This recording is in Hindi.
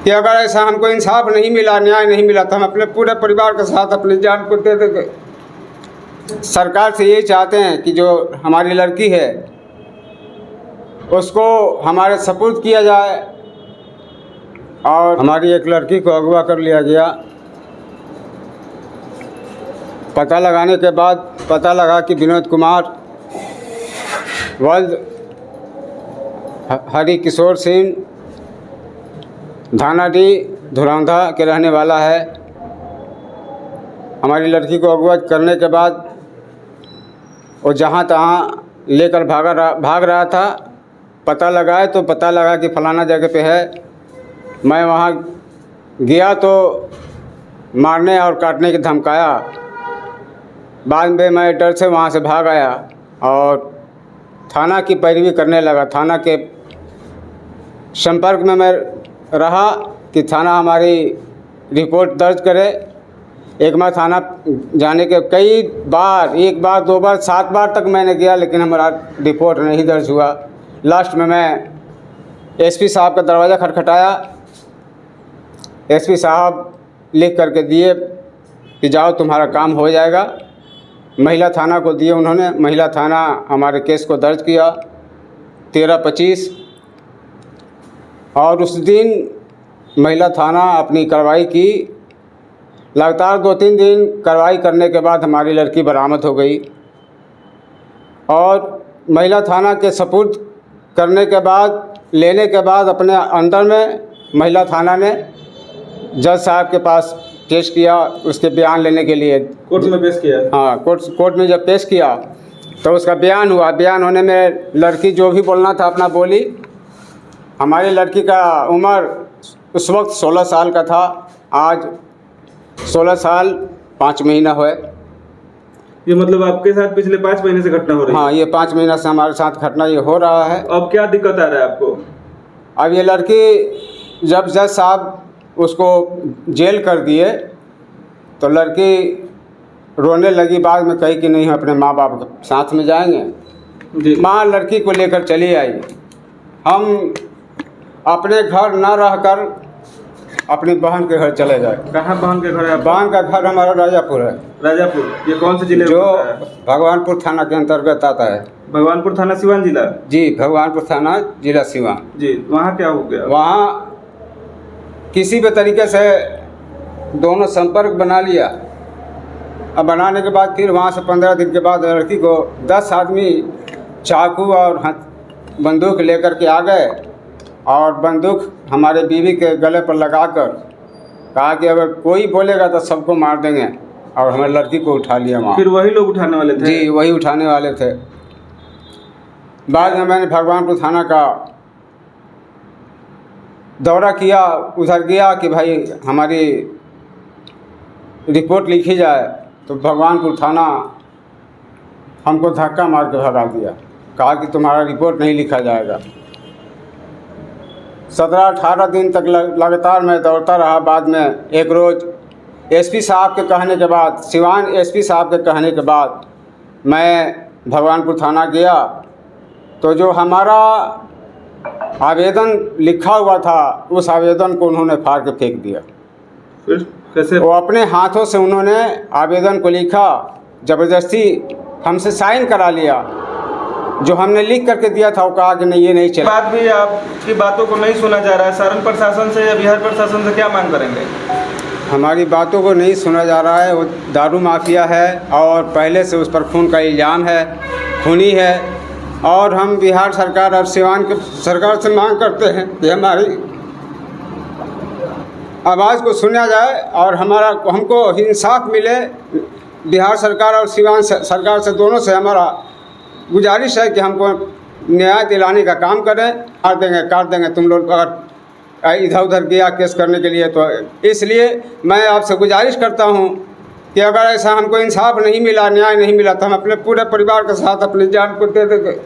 कि अगर ऐसा हमको इंसाफ नहीं मिला, न्याय नहीं मिला, तो हम अपने पूरे परिवार के साथ अपनी जान को दे देंगे। सरकार से यही चाहते हैं कि जो हमारी लड़की है उसको हमारे सपुर्द किया जाए। और हमारी एक लड़की को अगवा कर लिया गया। पता लगाने के बाद पता लगा कि विनोद कुमार वल्द हरि किशोर सिंह धानाडीह धुरौंधा के रहने वाला है। हमारी लड़की को अगवा करने के बाद वो जहाँ तहाँ लेकर भाग रहा था। पता लगाए तो पता लगा कि फलाना जगह पे है। मैं वहाँ गया तो मारने और काटने की धमकाया। बाद में मैं डर से वहाँ से भाग आया और थाना की पैरवी करने लगा। थाना के संपर्क में मैं रहा कि थाना हमारी रिपोर्ट दर्ज करे। एक बार थाना जाने के कई बार, एक बार, दो बार, 7 बार तक मैंने गया, लेकिन हमारा रिपोर्ट नहीं दर्ज हुआ। लास्ट में मैं एसपी साहब का दरवाज़ा खटखटाया। एसपी साहब लिख करके दिए कि जाओ तुम्हारा काम हो जाएगा। महिला थाना को दिए उन्होंने। महिला थाना हमारे केस को दर्ज किया 13/25 और उस दिन महिला थाना अपनी कार्रवाई की। लगातार 2-3 दिन कार्रवाई करने के बाद हमारी लड़की बरामद हो गई और महिला थाना के सपुर्द करने के बाद, लेने के बाद अपने अंदर में महिला थाना ने जज साहब के पास पेश किया उसके बयान लेने के लिए। कोर्ट में पेश किया? हाँ, कोर्ट में जब पेश किया तो उसका बयान हुआ। बयान होने में लड़की जो भी बोलना था अपना बोली। हमारी लड़की का उम्र उस वक्त 16 साल का था। आज 16 साल 5 महीना हुए। ये मतलब आपके साथ पिछले 5 महीने से घटना हो रही है? हाँ, ये 5 महीना से हमारे साथ घटना ये हो रहा है। अब क्या दिक्कत आ रहा है आपको? अब ये लड़की जब जज साहब उसको जेल कर दिए तो लड़की रोने लगी। बाद में कही कि नहीं, हम अपने माँ बाप के साथ में जाएंगे। माँ लड़की को लेकर चली आई। हम अपने घर न रहकर अपनी बहन के घर चले गए। कहाँ बहन के घर है? बहन का घर हमारा राजापुर है। राजापुर? ये कौन से जिले में जो पड़ता है? भगवानपुर थाना के अंतर्गत आता है। भगवानपुर थाना सिवान जिला? जी, भगवानपुर थाना जिला सिवान। जी, वहाँ क्या हो गया? वहाँ किसी भी तरीके से दोनों संपर्क बना लिया। अब बनाने के बाद फिर वहाँ से 15 दिन के बाद लड़की को 10 आदमी चाकू और बंदूक लेकर के आ गए और बंदूक हमारे बीवी के गले पर लगाकर कहा कि अगर कोई बोलेगा तो सबको मार देंगे। और हमारी लड़की को उठा लिया वहाँ। फिर वही लोग उठाने वाले थे? जी, वही उठाने वाले थे। बाद में मैंने भगवानपुर थाना का दौरा किया। उधर गया कि भाई हमारी रिपोर्ट लिखी जाए, तो भगवानपुर थाना हमको धक्का मार के भगा दिया। कहा कि तुम्हारा रिपोर्ट नहीं लिखा जाएगा। 17-18 दिन तक लगातार मैं दौड़ता रहा। बाद में एक रोज़ एसपी साहब के कहने के बाद, सिवान एसपी साहब के कहने के बाद मैं भगवानपुर थाना गया तो जो हमारा आवेदन लिखा हुआ था उस आवेदन को उन्होंने फाड़ के फेंक दिया। फिर कैसे? वो अपने हाथों से उन्होंने आवेदन को लिखा, ज़बरदस्ती हमसे साइन करा लिया। जो हमने लिख करके दिया था वो कहा कि नहीं, ये नहीं चला। बाद भी आपकी बातों को नहीं सुना जा रहा है। सारण प्रशासन से या बिहार प्रशासन से क्या मांग करेंगे? हमारी बातों को नहीं सुना जा रहा है। वो दारू माफिया है और पहले से उस पर खून का इल्ज़ाम है, खूनी है। और हम बिहार सरकार और सिवान के सरकार से मांग करते हैं कि हमारी आवाज़ को सुना जाए और हमको इंसाफ मिले। बिहार सरकार और सिवान सरकार से, दोनों से हमारा गुजारिश है कि हमको न्याय दिलाने का काम करें। काट देंगे तुम लोग अगर इधर उधर गया केस करने के लिए। तो इसलिए मैं आपसे गुजारिश करता हूं कि अगर ऐसा हमको इंसाफ नहीं मिला, न्याय नहीं मिला, तो हम अपने पूरे परिवार के साथ अपनी जान को दे देंगे।